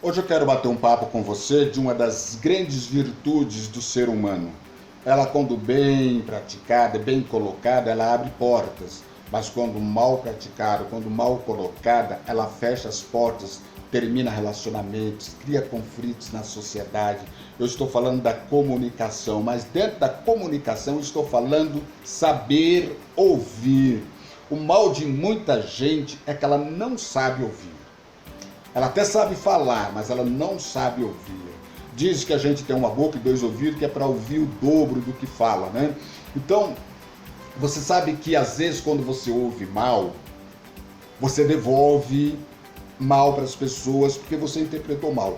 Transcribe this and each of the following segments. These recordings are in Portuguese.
Hoje eu quero bater um papo com você de uma das grandes virtudes do ser humano. Ela, quando bem praticada, bem colocada, ela abre portas. Mas quando mal praticada, quando mal colocada, ela fecha as portas, termina relacionamentos, cria conflitos na sociedade. Eu estou falando da comunicação, mas dentro da comunicação eu estou falando saber ouvir. O mal de muita gente é que ela não sabe ouvir. Ela até sabe falar, mas ela não sabe ouvir. Diz que a gente tem uma boca e dois ouvidos, que é para ouvir o dobro do que fala, né? Então, você sabe que às vezes quando você ouve mal, você devolve mal para as pessoas porque você interpretou mal.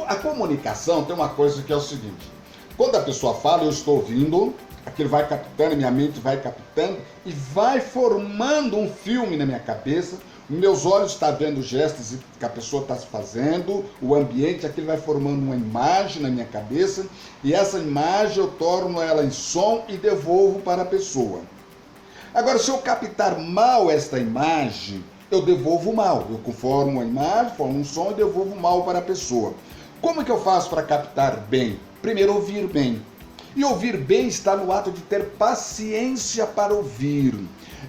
A comunicação tem uma coisa que é o seguinte: quando a pessoa fala, eu estou ouvindo, aquilo vai captando, minha mente vai captando e vai formando um filme na minha cabeça. Meus olhos estão vendo gestos que a pessoa está fazendo, o ambiente, aquilo vai formando uma imagem na minha cabeça e essa imagem eu torno ela em som e devolvo para a pessoa. Agora, se eu captar mal esta imagem, eu devolvo mal. Eu conformo a imagem, formo um som e devolvo mal para a pessoa. Como que eu faço para captar bem? Primeiro, ouvir bem. E ouvir bem está no ato de ter paciência para ouvir.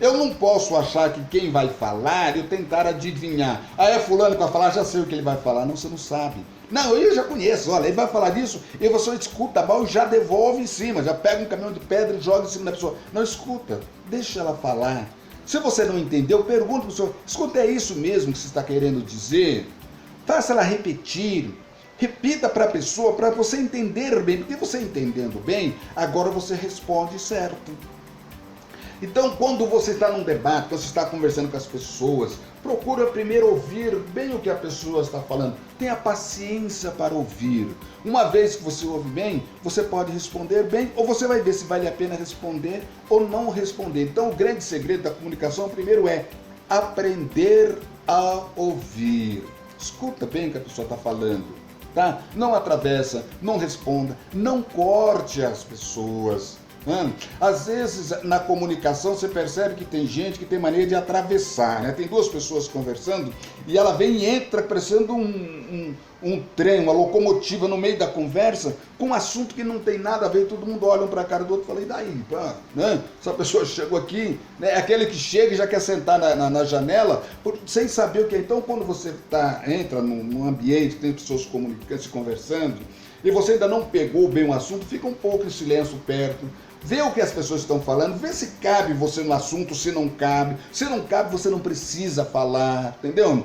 Eu não posso achar que quem vai falar, eu tentar adivinhar. Ah, é fulano que vai falar, já sei o que ele vai falar. Não, você não sabe. Não, eu já conheço. Olha, ele vai falar disso e você escuta mal e já devolve em cima. Já pega um caminhão de pedra e joga em cima da pessoa. Não, escuta. Deixa ela falar. Se você não entendeu, pergunta para o senhor. Escuta, é isso mesmo que você está querendo dizer? Faça ela repetir. Repita para a pessoa, para você entender bem. Porque você entendendo bem, agora você responde certo. Então, quando você está num debate, quando você está conversando com as pessoas, procura primeiro ouvir bem o que a pessoa está falando. Tenha paciência para ouvir. Uma vez que você ouve bem, você pode responder bem, ou você vai ver se vale a pena responder ou não responder. Então, o grande segredo da comunicação, primeiro, é aprender a ouvir. Escuta bem o que a pessoa está falando, tá? Não atravessa, não responda, não corte as pessoas. Às vezes na comunicação você percebe que tem gente que tem maneira de atravessar, né? Tem duas pessoas conversando e ela vem e entra parecendo um trem, uma locomotiva no meio da conversa com um assunto que não tem nada a ver, todo mundo olha um para a cara do outro e fala, e daí? Pá, né? Essa pessoa chegou aqui, né? Aquele que chega e já quer sentar na janela sem saber o que é. Então quando você entra num ambiente que tem pessoas comunicando, se conversando, e você ainda não pegou bem o assunto, fica um pouco em silêncio perto, vê o que as pessoas estão falando, vê se cabe você no assunto, se não cabe. Se não cabe, você não precisa falar, entendeu?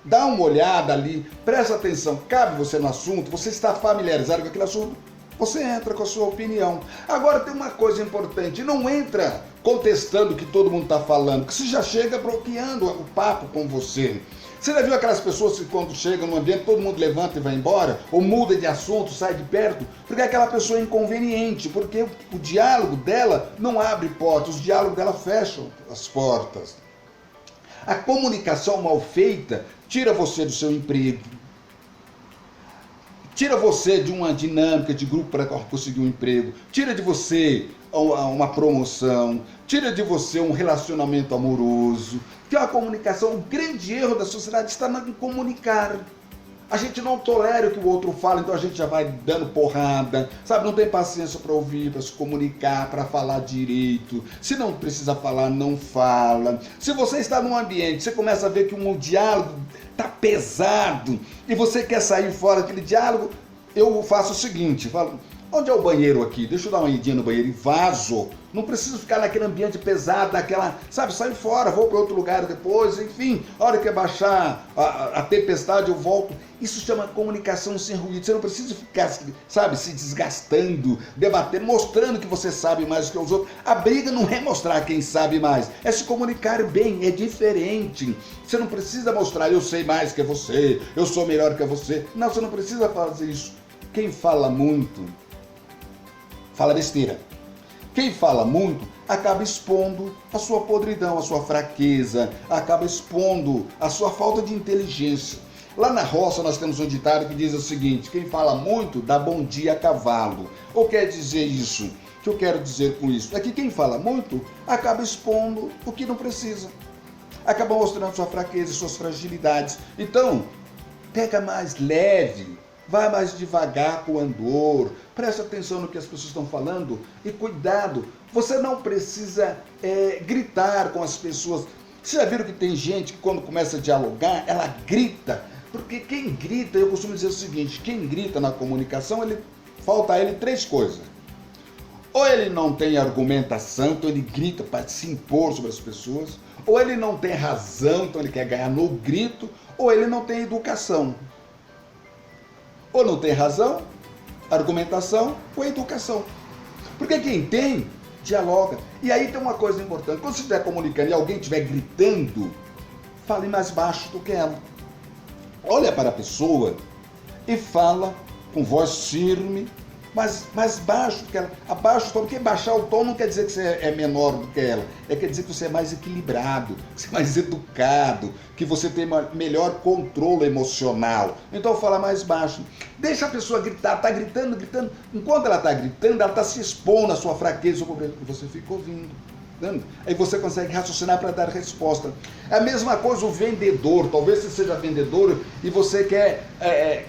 Dá uma olhada ali, presta atenção, cabe você no assunto, você está familiarizado com aquele assunto, você entra com a sua opinião. Agora tem uma coisa importante, não entra contestando o que todo mundo está falando, porque você já chega bloqueando o papo com você. Você já viu aquelas pessoas que quando chegam no ambiente todo mundo levanta e vai embora? Ou muda de assunto, sai de perto? Porque aquela pessoa é inconveniente, porque o diálogo dela não abre portas, o diálogo dela fecha as portas. A comunicação mal feita tira você do seu emprego, tira você de uma dinâmica de grupo para conseguir um emprego, tira de você uma promoção, tira de você um relacionamento amoroso. Que a comunicação, o grande erro da sociedade está em comunicar. A gente não tolera o que o outro fala, então a gente já vai dando porrada, sabe? Não tem paciência para ouvir, para se comunicar, para falar direito. Se não precisa falar, não fala. Se você está num ambiente, você começa a ver que um diálogo está pesado e você quer sair fora daquele diálogo, eu faço o seguinte, falo, onde é o banheiro aqui? Deixa eu dar uma idinha no banheiro e vazo. Não preciso ficar naquele ambiente pesado, sabe, saio fora, vou para outro lugar depois, enfim, a hora que baixar a tempestade eu volto. Isso chama comunicação sem ruído. Você não precisa ficar, sabe, se desgastando, debatendo, mostrando que você sabe mais do que os outros. A briga não é mostrar quem sabe mais, é se comunicar bem, é diferente. Você não precisa mostrar, eu sei mais que você, eu sou melhor que você. Não, você não precisa fazer isso. Quem fala muito, fala besteira. Quem fala muito acaba expondo a sua podridão, a sua fraqueza, acaba expondo a sua falta de inteligência. Lá na roça nós temos um ditado que diz o seguinte: quem fala muito dá bom dia a cavalo. Ou quer dizer isso? O que eu quero dizer com isso? É que quem fala muito acaba expondo o que não precisa. Acaba mostrando sua fraqueza, suas fragilidades. Então, Pega mais leve, vai mais devagar com o andor, preste atenção no que as pessoas estão falando e cuidado, você não precisa gritar com as pessoas. Vocês já viram que tem gente que quando começa a dialogar, ela grita? Porque quem grita, eu costumo dizer o seguinte, quem grita na comunicação, falta a ele três coisas. Ou ele não tem argumentação, então ele grita para se impor sobre as pessoas, ou ele não tem razão, então ele quer ganhar no grito, ou ele não tem educação. Ou não tem razão, argumentação ou educação. Porque quem tem, dialoga. E aí tem uma coisa importante, quando você estiver comunicando e alguém estiver gritando, fale mais baixo do que ela. Olha para a pessoa e fala com voz firme, mas mais baixo do que ela. Abaixo, porque baixar o tom não quer dizer que você é menor do que ela. Quer dizer que você é mais equilibrado, que você é mais educado, que você tem melhor controle emocional. Então fala mais baixo. Deixa a pessoa gritar, está gritando, gritando. Enquanto ela está gritando, ela está se expondo à sua fraqueza, e você fica ouvindo. Aí você consegue raciocinar para dar resposta. É a mesma coisa o vendedor. Talvez você seja vendedor e você quer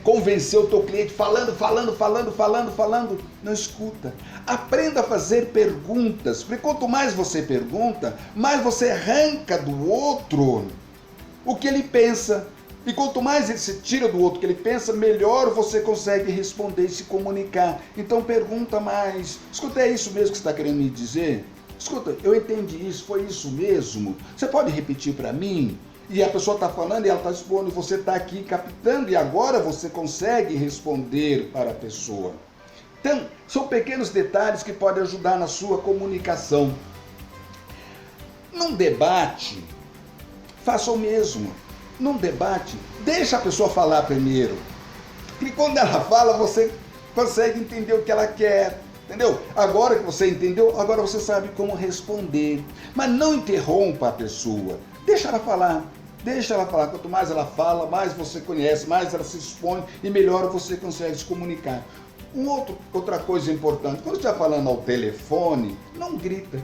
convencer o teu cliente falando. Não escuta. Aprenda a fazer perguntas. Porque quanto mais você pergunta, mais você arranca do outro o que ele pensa. E quanto mais ele se tira do outro que ele pensa, melhor você consegue responder e se comunicar. Então pergunta mais. Escuta, é isso mesmo que você está querendo me dizer? Escuta, eu entendi isso, foi isso mesmo? Você pode repetir para mim? E a pessoa está falando e ela está expondo, e você está aqui captando, e agora você consegue responder para a pessoa. Então, são pequenos detalhes que podem ajudar na sua comunicação. Num debate, faça o mesmo. Num debate, deixa a pessoa falar primeiro. Porque quando ela fala, você consegue entender o que ela quer. Entendeu? Agora que você entendeu, agora você sabe como responder. Mas não interrompa a pessoa. Deixa ela falar. Deixa ela falar. Quanto mais ela fala, mais você conhece, mais ela se expõe e melhor você consegue se comunicar. Outra coisa importante, quando você está falando ao telefone, não grita.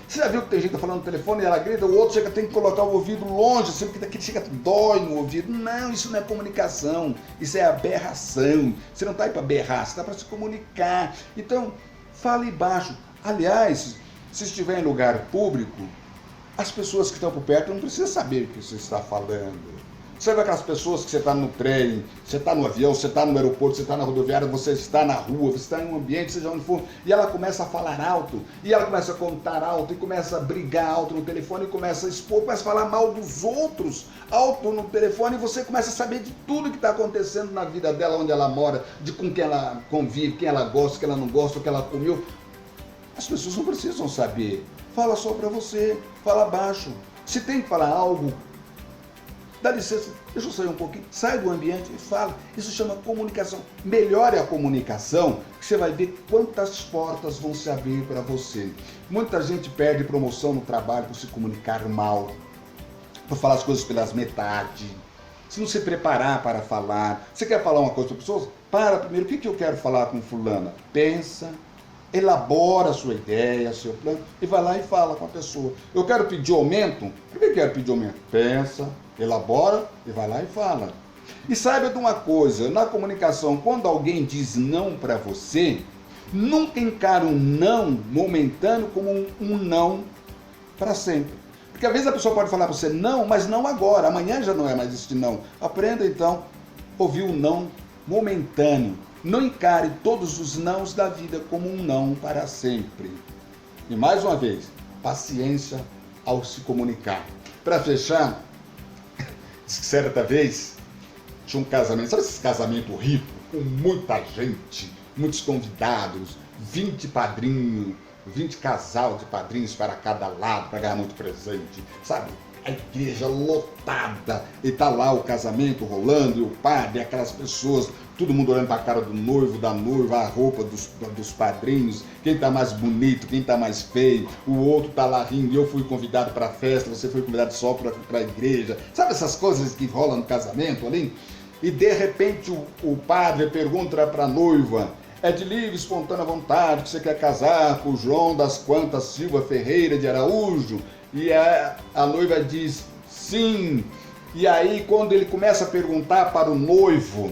Você já viu que tem gente que está falando no telefone e ela grita, o outro tem que colocar o ouvido longe, assim, porque daqui chega, dói no ouvido. Não, isso não é comunicação, isso é aberração. Você não está aí para berrar, você está para se comunicar. Então, fale baixo. Aliás, se estiver em lugar público, as pessoas que estão por perto não precisam saber o que você está falando. Sabe aquelas pessoas que você está no trem, você está no avião, você está no aeroporto, você está na rodoviária, você está na rua, você está em um ambiente, seja onde for, e ela começa a falar alto, e ela começa a contar alto, e começa a brigar alto no telefone, e começa a expor, começa a falar mal dos outros alto no telefone, e você começa a saber de tudo que está acontecendo na vida dela, onde ela mora, de com quem ela convive, quem ela gosta, quem ela não gosta, o que ela comeu. As pessoas não precisam saber. Fala só para você, fala baixo. Se tem que falar algo, dá licença, deixa eu sair um pouquinho, sai do ambiente e fala. Isso chama comunicação. Melhore a comunicação, que você vai ver quantas portas vão se abrir para você. Muita gente perde promoção no trabalho por se comunicar mal, por falar as coisas pelas metades, se não se preparar para falar. Você quer falar uma coisa para as pessoas? Para primeiro, o que eu quero falar com fulana? Pensa, elabora a sua ideia, seu plano, e vai lá e fala com a pessoa. Eu quero pedir aumento? Por que eu quero pedir aumento? Pensa, elabora e vai lá e fala. E saiba de uma coisa, na comunicação, quando alguém diz não para você, nunca encare um não momentâneo como um não para sempre. Porque às vezes a pessoa pode falar para você não, mas não agora, amanhã já não é mais este não. Aprenda então a ouvir o não momentâneo. Não encare todos os nãos da vida como um não para sempre. E mais uma vez, paciência ao se comunicar. Para fechar, certa vez, tinha um casamento, sabe esse casamento rico, com muita gente, muitos convidados, 20 padrinhos, 20 casal de padrinhos para cada lado, para ganhar muito presente, sabe? A igreja lotada, e tá lá o casamento rolando, e o padre, aquelas pessoas, todo mundo olhando para a cara do noivo, da noiva, a roupa dos padrinhos, quem tá mais bonito, quem tá mais feio, o outro tá lá rindo, eu fui convidado para a festa, você foi convidado só para a igreja, sabe essas coisas que rolam no casamento ali? E de repente o padre pergunta para a noiva, é de livre, espontânea vontade que você quer casar com o João das Quantas Silva Ferreira de Araújo? E a noiva diz, sim, E aí, quando ele começa a perguntar para o noivo,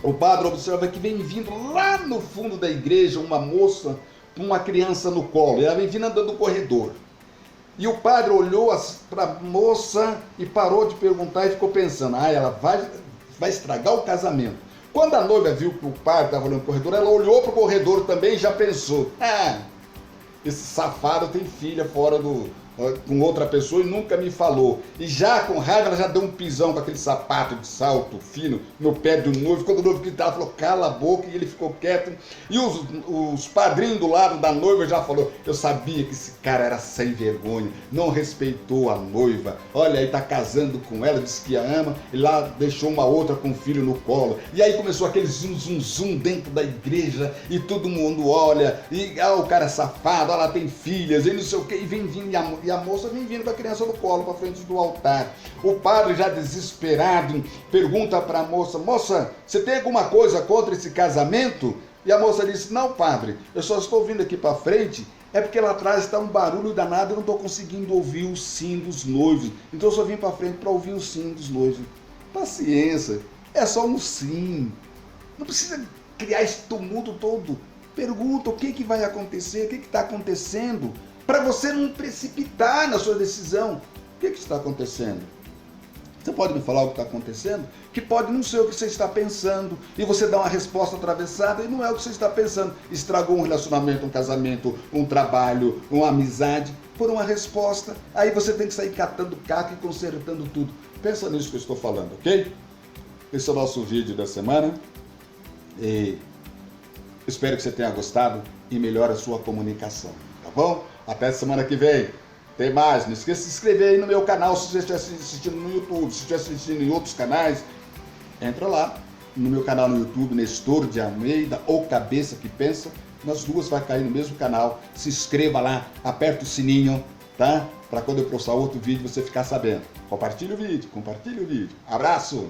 o padre observa que vem vindo lá no fundo da igreja uma moça com uma criança no colo. E ela vem vindo andando no corredor. E o padre olhou para a moça e parou de perguntar e ficou pensando, ela vai estragar o casamento. Quando a noiva viu que o padre estava olhando no corredor, ela olhou para o corredor também e já pensou, esse safado tem filha fora com outra pessoa e nunca me falou. E já com raiva ela já deu um pisão com aquele sapato de salto fino no pé do noivo. Quando o noivo gritava, falou, cala a boca, e ele ficou quieto. E os padrinhos do lado da noiva já falou, eu sabia que esse cara era sem vergonha, não respeitou a noiva, olha aí, tá casando com ela, disse que a ama, e lá deixou uma outra com um filho no colo. E aí começou aquele zum dentro da igreja, e todo mundo olha, e o cara é safado, ela tem filhas, e não sei o que, e vem vindo, e a moça vem vindo com a criança no colo para frente do altar. O padre, já desesperado, pergunta para a moça, moça, você tem alguma coisa contra esse casamento? E a moça disse, não, padre, eu só estou vindo aqui para frente, é porque lá atrás está um barulho danado, eu não estou conseguindo ouvir o sim dos noivos, então eu só vim para frente para ouvir o sim dos noivos. Paciência, é só um sim, não precisa criar esse tumulto todo. Pergunta o que vai acontecer, o que está acontecendo, para você não precipitar na sua decisão. O que está acontecendo? Você pode me falar o que está acontecendo? Que pode não ser o que você está pensando, e você dá uma resposta atravessada e não é o que você está pensando. Estragou um relacionamento, um casamento, um trabalho, uma amizade, por uma resposta. Aí você tem que sair catando caco e consertando tudo. Pensa nisso que eu estou falando, ok? Esse é o nosso vídeo da semana. E espero que você tenha gostado e melhore a sua comunicação, tá bom? Até semana que vem. Tem mais. Não esqueça de se inscrever aí no meu canal se você estiver assistindo no YouTube. Se estiver assistindo em outros canais, entra lá no meu canal no YouTube, Nestor de Almeida ou Cabeça que Pensa. Nas duas vai cair no mesmo canal. Se inscreva lá, aperta o sininho, tá? Para quando eu postar outro vídeo você ficar sabendo. Compartilhe o vídeo, compartilhe o vídeo. Abraço!